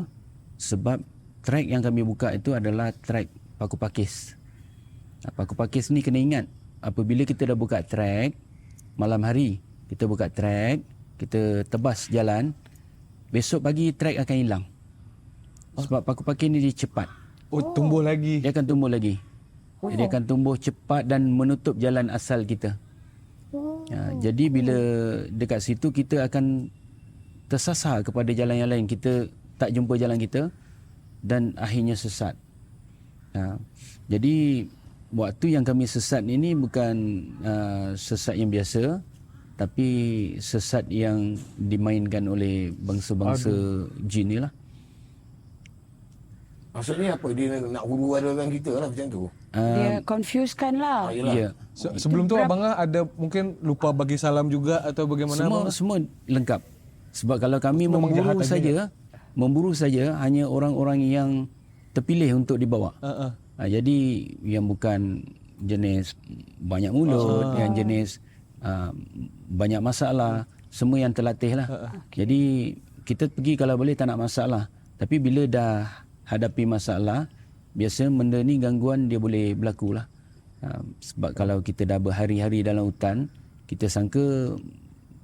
Sebab trek yang kami buka itu adalah trek paku pakis. Paku pakis ni kena ingat, apabila kita dah buka trek malam hari, kita buka trek, kita tebas jalan, besok pagi trek akan hilang. Sebab paku pakis ni dia cepat. Oh, tumbuh lagi. Dia akan tumbuh lagi. Dia akan tumbuh cepat dan menutup jalan asal kita. Jadi bila dekat situ kita akan tersasar kepada jalan yang lain. Kita tak jumpa jalan kita dan akhirnya sesat. Jadi waktu yang kami sesat ini bukan sesat yang biasa, tapi sesat yang dimainkan oleh bangsa-bangsa jin ni lah. Maksudnya apa? Dia nak huru harakan kita lah macam tu. Dia confusekan lah. Ya. Sebelum tu abang ada mungkin lupa bagi salam juga atau bagaimana abang? Semua lengkap. Sebab kalau kami Memang jahat memburu saja hanya orang-orang yang terpilih untuk dibawa. Jadi yang bukan jenis banyak mulut, yang jenis banyak masalah, semua yang terlatih lah. Jadi kita pergi kalau boleh tak nak masalah. Tapi bila dah hadapi masalah, biasa benda ni gangguan dia boleh berlaku lah. Sebab kalau kita dah berhari-hari dalam hutan, kita sangka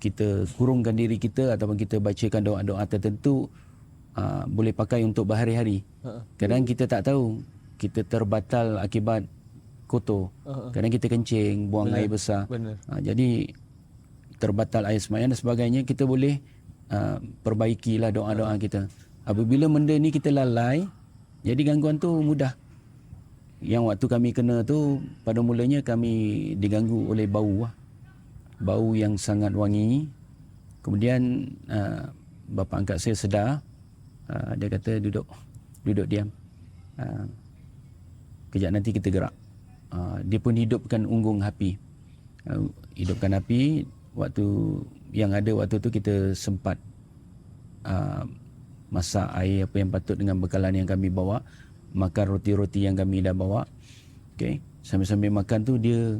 kita kurungkan diri kita ataupun kita bacakan doa-doa tertentu boleh pakai untuk berhari-hari. Kadang kita tak tahu, kita terbatal akibat kotor. Kadang kita kencing, buang air besar. Jadi terbatal air sembahyang dan sebagainya, kita boleh perbaikilah doa-doa kita. Apabila benda ni kita lalai, jadi gangguan tu mudah. Yang waktu kami kena tu, pada mulanya kami diganggu oleh bau lah. Bau yang sangat wangi. Kemudian bapa angkat saya sedar. Dia kata duduk diam. Kejap nanti kita gerak. Dia pun hidupkan unggung api. Hidupkan api. Waktu tu kita sempat masak air apa yang patut dengan bekalan yang kami bawa, makan roti-roti yang kami dah bawa. Okey, sambil-sambil makan tu dia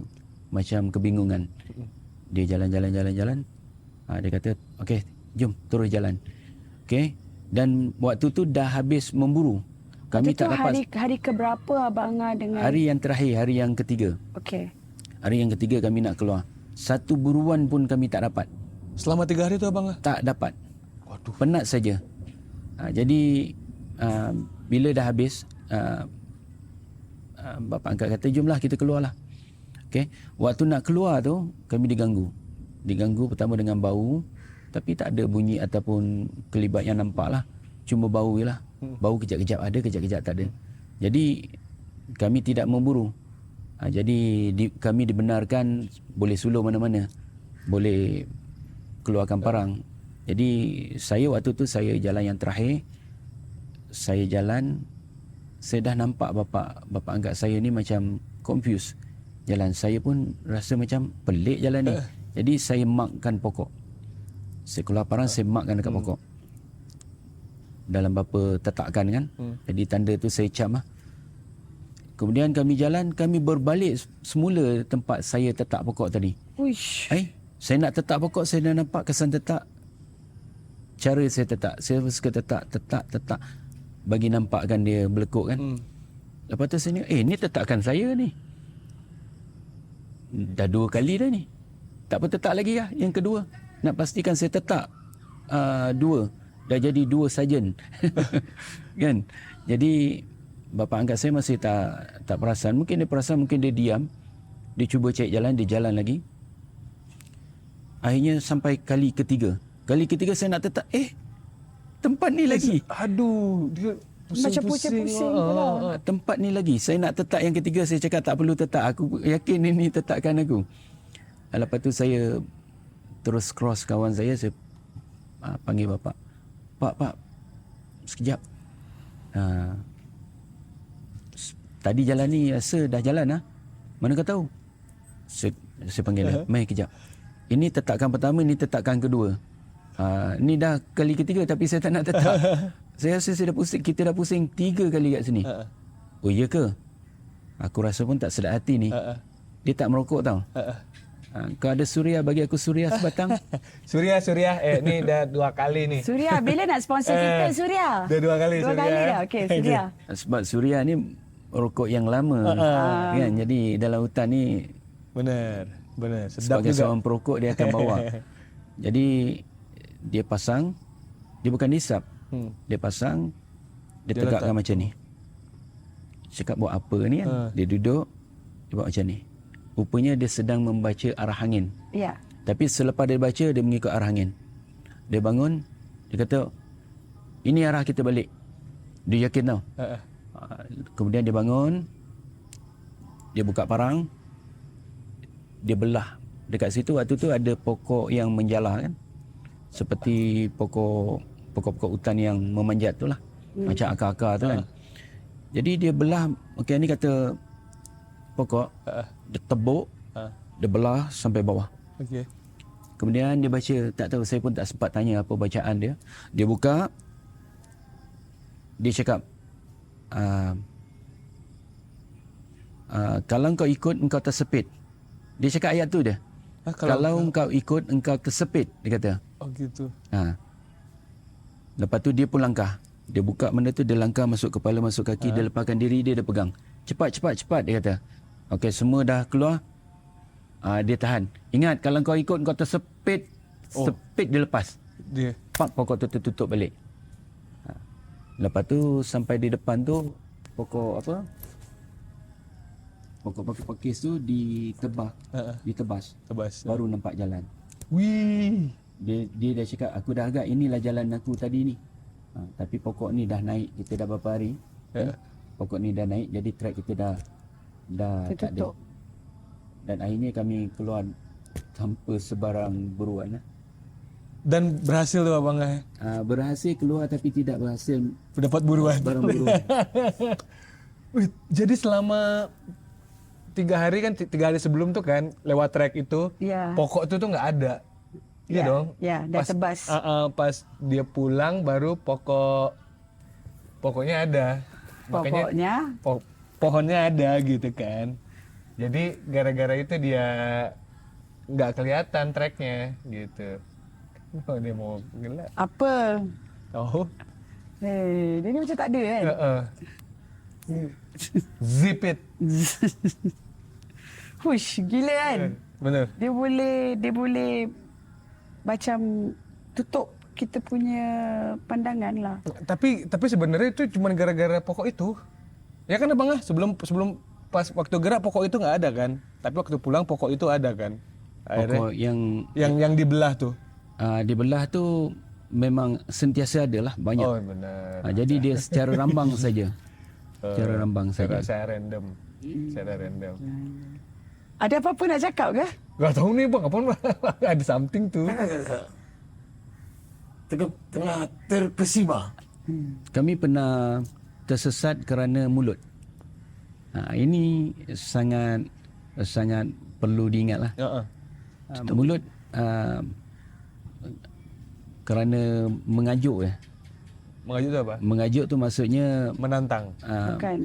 macam kebingungan. Dia jalan. Dia kata, "Okey, jom terus jalan." Okey, dan waktu tu dah habis memburu. Kami tak dapat hari keberapa abang Ngah dengan hari yang terakhir, hari yang ketiga. Okey. Hari yang ketiga kami nak keluar. Satu buruan pun kami tak dapat. Selama 3 hari tu abang? Tak dapat. Waduh. Penat saja. Jadi bila dah habis, bapa angkat kata, "Jomlah kita keluarlah." Okey. Waktu nak keluar tu kami diganggu pertama dengan bau, tapi tak ada bunyi ataupun kelibat yang nampak lah. Cuma bau je lah. Bau kejap-kejap ada, kejap-kejap tak ada. Jadi kami tidak memburu. Jadi kami dibenarkan boleh suluh mana-mana, boleh keluarkan parang. Jadi saya waktu tu saya jalan yang terakhir, saya jalan, saya dah nampak bapa angkat saya ni macam confused jalan. Saya pun rasa macam pelik jalan ni. Jadi saya markkan pokok. Saya keluar parang, saya markkan dekat pokok. Dalam beberapa tetakan kan. Jadi tanda tu saya cap lah. Kemudian kami jalan, kami berbalik semula tempat saya tetak pokok tadi. Uish. Saya nak tetak pokok, saya dah nampak kesan tetak. Cara saya tetak, saya suka tetak. Bagi nampakkan dia belekuk kan. Lepas tu saya ni, ni tetakan saya ni. Dah 2 kali dah ni. Tak apa tetak lagi lah yang kedua. Nak pastikan saya tetak 2. Dah jadi 2 sarjan. Kan? Jadi bapa angkat saya masih tak perasan. Mungkin dia perasan, mungkin dia diam. Dia cuba cari jalan, dia jalan lagi. Akhirnya sampai kali ketiga. Kali ketiga saya nak tetak, tempat ni lagi. Aduh, dia Macam pusing-pusing pula. Tempat ni lagi. Saya nak tetak yang ketiga, saya cakap tak perlu tetak. Aku yakin ini tetakkan aku. Lepas tu saya terus cross kawan saya panggil bapa. Pak, sekejap. Tadi jalan ni rasa dah jalan lah. Mana kau tahu? Saya panggil dia. Mai kejap. Ini tetakan pertama, ini tetakan kedua. Ni dah kali ketiga tapi saya tak nak tetak. Saya rasa saya dah pusing. Kita dah pusing 3 kali kat sini. Oh iya ke? Aku rasa pun tak sedap hati ni. Dia tak merokok tau. Kau ada suria, bagi aku suria sebatang. Suria. Ni dah 2 kali ni. Suria, bila nak sponsor kita Suria? Dah 2 kali 2 Suria. kali dah. Okey, Suria. Sebab suria ni rokok yang lama. Kan? Jadi dalam hutan ni Benar. Sedap sebagai juga. seorang perokok dia akan bawa. Jadi dia pasang, dia bukan disap. Dia pasang, dia tegakkan macam ni. Cakap buat apa ni kan? Dia duduk, dia buat macam ni. Rupanya dia sedang membaca arah angin. Ya. Tapi selepas dia baca, dia mengikut arah angin. Dia bangun, dia kata, ini arah kita balik. Dia yakin tau. Kemudian dia bangun, dia buka parang, dia belah. Dekat situ waktu tu ada pokok yang menjalar kan. Seperti pokok-pokok hutan yang memanjat tu lah. Macam akar-akar tu kan. Jadi dia belah, okey ni kata pokok, dia tebuk, dia belah sampai bawah. Okey. Kemudian dia baca, tak tahu, saya pun tak sempat tanya apa bacaan dia. Dia buka, dia cakap, kalau kau ikut, engkau tersepit. Dia cakap ayat tu dia. Kalau engkau ikut, engkau tersepit, dia kata. Oh gitu. Lepas tu dia pun langkah. Dia buka benda tu, dia langkah masuk kepala, masuk kaki, dia lepaskan diri, dia pegang. Cepat, dia kata. Okey, semua dah keluar. Dia tahan. Ingat, kalau kau ikut, kau tersepit. Sepit dia lepas. Dia. Pokok tu tertutup balik. Lepas tu sampai di depan tu, pokok apa? Pokok pakis tu ditebas. Baru nampak jalan. Wih. Dia dah cakap, aku dah agak inilah jalan aku tadi ni. Tapi pokok ni dah naik, kita dah berapa hari. Pokok ni dah naik, jadi track kita dah tak ada. Dan akhirnya kami keluar tanpa sebarang buruan lah. Dan berhasil tu abang Berhasil keluar tapi tidak berhasil dapat buruan. Barang buruan. Wih, jadi selama 3 hari kan, 3 hari sebelum tu kan lewat trek itu, pokok itu tuh nggak ada. Iya dong. Ya, dah tebas. Pas dia pulang baru pokoknya ada. Makanya pohonnya ada gitu kan. Jadi gara-gara itu dia nggak kelihatan treknya gitu. Oh, dia mau gelap. Apa? Oh. Dia ni macam tak ada kan? Zip it. Hush, gila kan? Benar. Dia boleh macam tutup kita punya pandangan lah. Tapi sebenarnya itu cuma gara-gara pokok itu. Ya kan abang sebelum pas waktu gerak pokok itu nggak ada kan. Tapi waktu pulang pokok itu ada kan. Akhirnya, pokok yang dibelah tuh. Dibelah tu memang sentiasa ada lah, banyak. Oh benar. Jadi dia secara rambang saja. Cara rambang saja. Saya random. Saya random. Ada apa-apa nak cakap ke? Gak tahu nih bang, apa ada something tuh. Tengah terkesima. Kami pernah tersesat kerana mulut. Ini sangat perlu diingatlah. Mulut kerana mengajuk ya. Mengajuk tu apa? Mengajuk tu maksudnya Menantang. Bukan.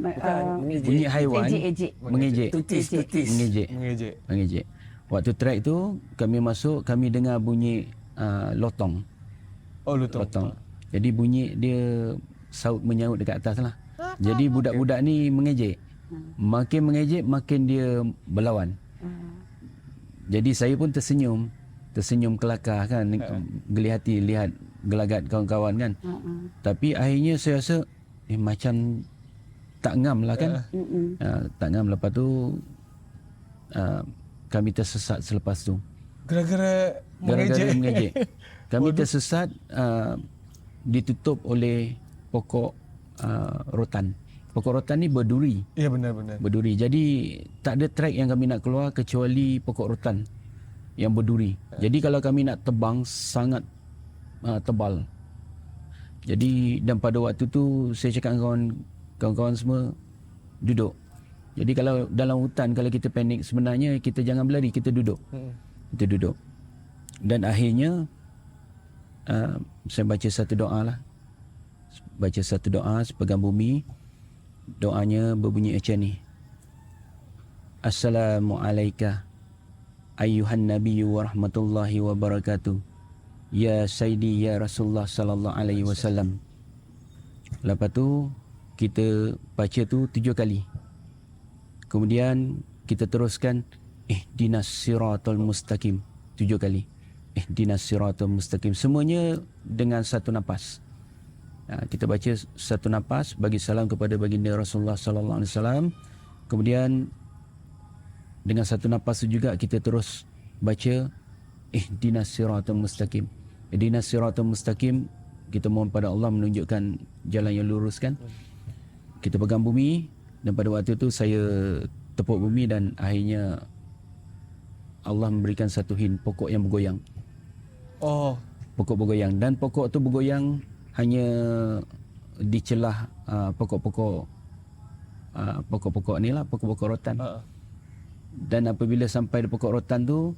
bunyi haiwan Ejek-ejek. mengejek. Tutis. Mengejek. Mengejek. Waktu track tu kami masuk, kami dengar bunyi lotong. Oh lutong. Jadi bunyi dia saut menyaut dekat atas lah. Jadi budak-budak ni mengejek. Makin mengejek makin dia berlawan. Jadi saya pun tersenyum kelakar kan, geli hati lihat gelagat kawan-kawan kan. Tapi akhirnya saya rasa macam tak ngam lah kan. Tak ngam. Lepas tu kami tersesat selepas tu. Gara-gara mengejek. Kami tersesat ditutup oleh pokok rotan. Pokok rotan ni berduri. Iya benar-benar. Berduri. Jadi tak ada track yang kami nak keluar kecuali pokok rotan yang berduri. Jadi kalau kami nak tebang sangat tebal. Jadi dan pada waktu tu saya cakap dengan kawan-kawan semua duduk. Jadi kalau dalam hutan kalau kita panik sebenarnya kita jangan berlari, kita duduk. Kita duduk. Dan akhirnya saya baca satu doa lah. Baca satu doa sepegang bumi. Doanya berbunyi macam ni. Assalamualaikum ayyuhan nabiyyu wa rahmatullahi wa barakatuh. Ya Sayyidi ya Rasulullah sallallahu alaihi wasallam. Lepas tu kita baca tu 7 kali. Kemudian kita teruskan ihdinas siratal mustaqim 7 kali. Ihdinas siratal mustaqim. Semuanya dengan satu nafas. Kita baca satu nafas bagi salam kepada baginda Rasulullah sallallahu alaihi wasallam. Kemudian dengan satu nafas tu juga kita terus baca ihdinas siratal mustaqim. Ihdinas siratal mustaqim, kita mohon pada Allah menunjukkan jalan yang lurus kan. Kita pegang bumi dan pada waktu tu saya tepuk bumi dan akhirnya Allah memberikan satu hint pokok yang bergoyang. Oh, Pokok bergoyang dan pokok tu bergoyang hanya di celah pokok-pokok ni lah, pokok-pokok rotan. Dan apabila sampai di pokok rotan tu,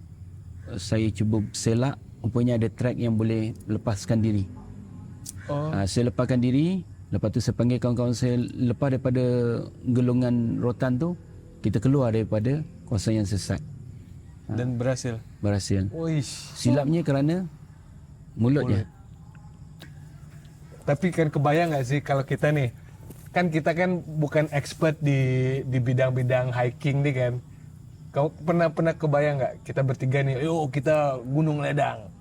saya cuba selak, rupanya ada track yang boleh lepaskan diri. Saya lepaskan diri, lepas tu saya panggil kawan-kawan saya lepas daripada gelungan rotan tu, kita keluar daripada kawasan yang sesat. dan berhasil. Berhasil. Uish. Silapnya kerana mulutnya. Tapi kan kebayang nggak sih kalau kita nih, kan kita kan bukan expert di bidang-bidang hiking nih kan. Kau pernah kebayang nggak kita bertiga nih, yuk kita Gunung Ledang.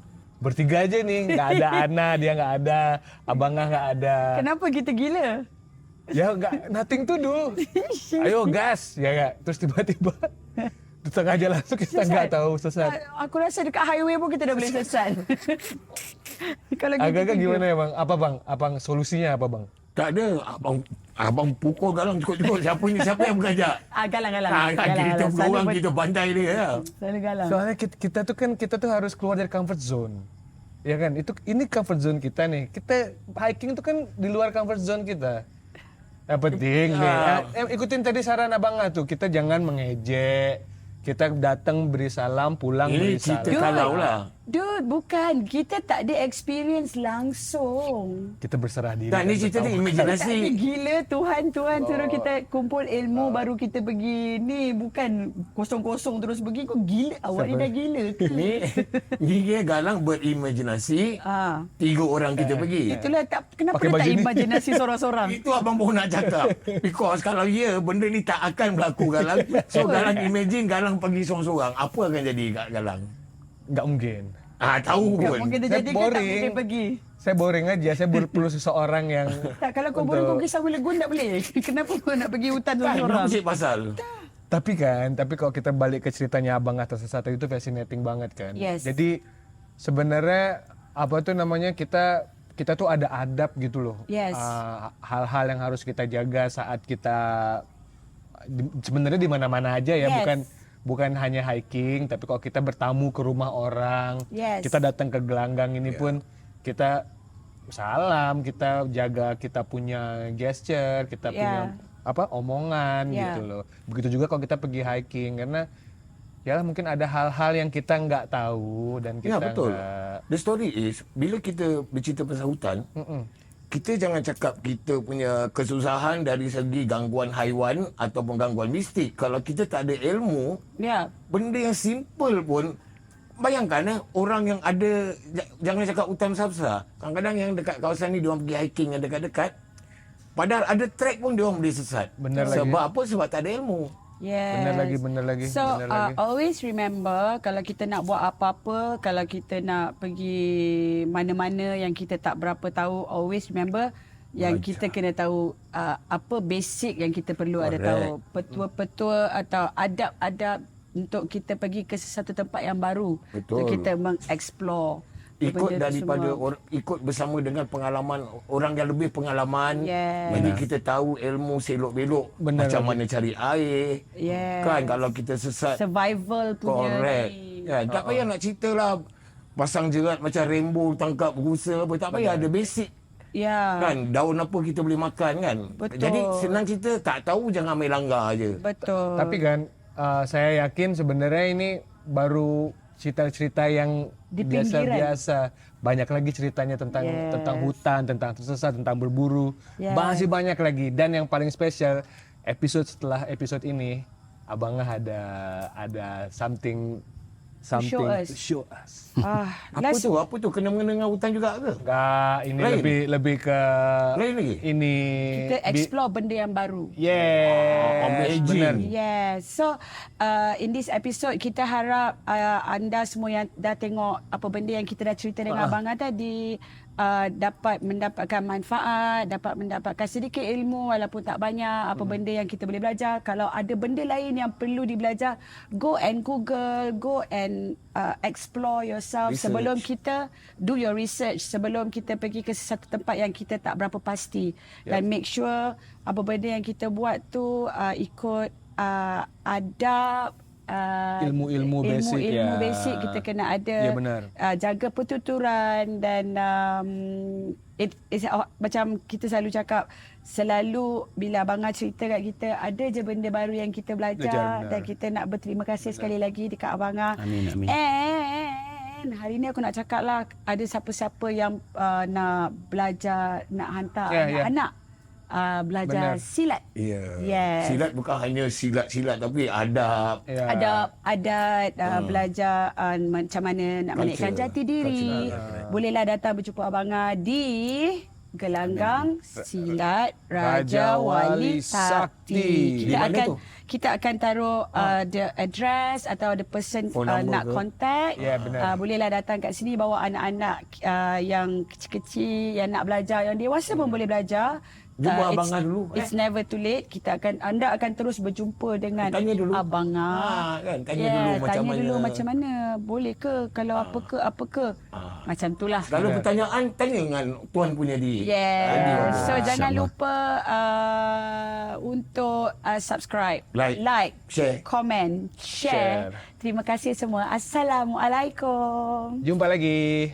Bertiga aja nih, nggak ada Ana, dia nggak ada, Abangah nggak ada. Kenapa kita gila? Ya nggak, nothing to do. Ayo gas, ya nggak. Terus tiba-tiba di tengah jalan tuh kita nggak tahu sesat. Aku rasa dekat highway pun kita dah boleh sesat. Kalau kita Agak-agak tiga. gimana ya bang? Apa bang? Abang solusinya apa bang? Tak ada. Abang pukul Galang cukup-cukup. Siapa yang mengajak? Galang. Kita berorang, kita bantai dia. Ya. Selalu galang. Soalnya kita tuh harus keluar dari comfort zone. Ya kan? Ini comfort zone kita nih. Kita hiking tuh kan di luar comfort zone kita. Yang penting nih, ikutin tadi saran Abang tuh, kita jangan mengejek. Kita datang beri salam, pulang beri Ini cerita salam. kalau lah. Dude, bukan. Kita tak ada experience langsung. Kita berserah diri. Tak, ni dan cerita ni bertawakal. Tak ada imajinasi. gila Tuhan suruh kita kumpul ilmu baru kita pergi ni, bukan kosong-kosong terus pergi. Kau gila, awak ni dah gila ke? Ni dia Galang berimajinasi. 3 orang kita pergi. Itulah tak, kenapa Pakai dia tak baju ni. imajinasi sorang-sorang? Itu abang baru nak cakap. Because kalau benda ni tak akan berlaku Galang. So Galang imagine Galang pergi sorang-sorang. Apa akan jadi kat Galang? Nggak mungkin. Tahu Tak pun. mungkin dia Saya jadi ke tak boring. mungkin pergi. Saya boring aja, saya perlu seseorang yang Tak, kalau kau boleh kau pergi Sawi Lagoon tak boleh. Kenapa kau nak pergi hutan Kan, sorang-sorang? apa sih pasal? tapi kalau kita balik ke ceritanya Abang atas satu itu fascinating banget kan. Yes. Jadi sebenarnya apa tuh namanya kita kita tuh ada adab gitu loh. Yes. Hal-hal yang harus kita jaga saat kita sebenarnya di mana-mana aja ya, Yes. bukan hanya hiking, tapi kalau kita bertamu ke rumah orang, Yes. kita datang ke gelanggang ini pun kita salam, kita jaga, kita punya gesture, kita punya omongan gitu loh. Begitu juga kalau kita pergi hiking, karena ya mungkin ada hal-hal yang kita nggak tahu dan kita betul. nggak. The story is, bila kita bercerita pasal hutan, kita jangan cakap kita punya kesusahan dari segi gangguan haiwan ataupun gangguan mistik. Kalau kita tak ada ilmu, benda yang simple pun, bayangkan orang yang ada, jangan cakap hutan besar-besar. Kadang-kadang yang dekat kawasan ni, diorang pergi hiking yang dekat-dekat, padahal ada trek pun diorang boleh sesat. Benar Sebab lagi. apa? Sebab tak ada ilmu. Yes. Benar lagi. So, benar lagi. always remember, kalau kita nak buat apa-apa, kalau kita nak pergi mana-mana yang kita tak berapa tahu, always remember yang kita kena tahu apa basic yang kita perlu ada tahu. Petua-petua atau adab-adab untuk kita pergi ke sesuatu tempat yang baru. Betul. Untuk kita mengeksplor. Ikut benda tu daripada semua. ikut bersama dengan pengalaman orang yang lebih pengalaman. Yes. Jadi kita tahu ilmu selok-belok Benar macam lagi. mana cari air. Yes. Kan kalau kita sesat. Survival punya Correct. ni. Kan tak payah nak cerita lah pasang jerat macam rainbow tangkap rusa apa, tak payah, ada basic. Ya. Kan daun apa kita boleh makan kan. Betul. Jadi senang cerita, tak tahu jangan main langgar je. Betul. Tapi kan saya yakin sebenarnya ini baru cerita-cerita yang Di pinggiran. biasa-biasa. Banyak lagi ceritanya tentang hutan, tentang tersesat, tentang berburu. Yes. Masih banyak lagi. Dan yang paling spesial, episode setelah episode ini, Abangah ada something show us. to show us. Apa tu? Kena mengena dengan hutan juga ke? Enggak, ini Lain? lebih ke Lain lagi? ini. Kita explore benda yang baru. Yes, amazing. benar. Yes. So, in this episode, kita harap anda semua yang dah tengok apa benda yang kita dah cerita dengan Abangah tadi, dapat mendapatkan manfaat, dapat mendapatkan sedikit ilmu walaupun tak banyak, apa benda yang kita boleh belajar. Kalau ada benda lain yang perlu dibelajar, go and Google, go and explore yourself. Research. Sebelum kita do your research, sebelum kita pergi ke sesuatu tempat yang kita tak berapa pasti. Dan make sure apa benda yang kita buat tu ikut adab, Ilmu-ilmu basic, ilmu ya. basic kita kena ada. Ya, benar. Jaga pertuturan dan macam kita selalu cakap, selalu bila Abangah cerita kat kita, ada je benda baru yang kita belajar, Belajar, dan kita nak berterima kasih sekali lagi dekat Abangah. Amin, amin. And hari ni aku nak cakap lah, ada siapa-siapa yang nak belajar, nak hantar anak-anak belajar Benar. silat. Ya. Yes. Silat bukan hanya silat-silat tapi adab. Ya. Adat belajar macam mana nak menaikkan Culture. jati diri. Bolehlah datang berjumpa Abangah di Gelanggang Silat Raja Wali Sakti. Di mana tu? Kita akan taruh the address atau the person Phone number nak ke? contact. Ya, benar. Bolehlah datang kat sini bawa anak-anak yang kecil-kecil yang nak belajar, yang dewasa pun boleh belajar. Jumpa Abangah dulu. It's never too late. Anda akan terus berjumpa dengan Tanya dulu. Abangah. Kan, tanya dulu macam tanya mana. dulu macam mana. Boleh ke? Kalau apa ke? Macam itulah. Kalau pertanyaan, tanya dengan tuan punya diri. Yes. So jangan Sama. lupa untuk subscribe, Like, share. comment, share. Terima kasih semua. Assalamualaikum. Jumpa lagi.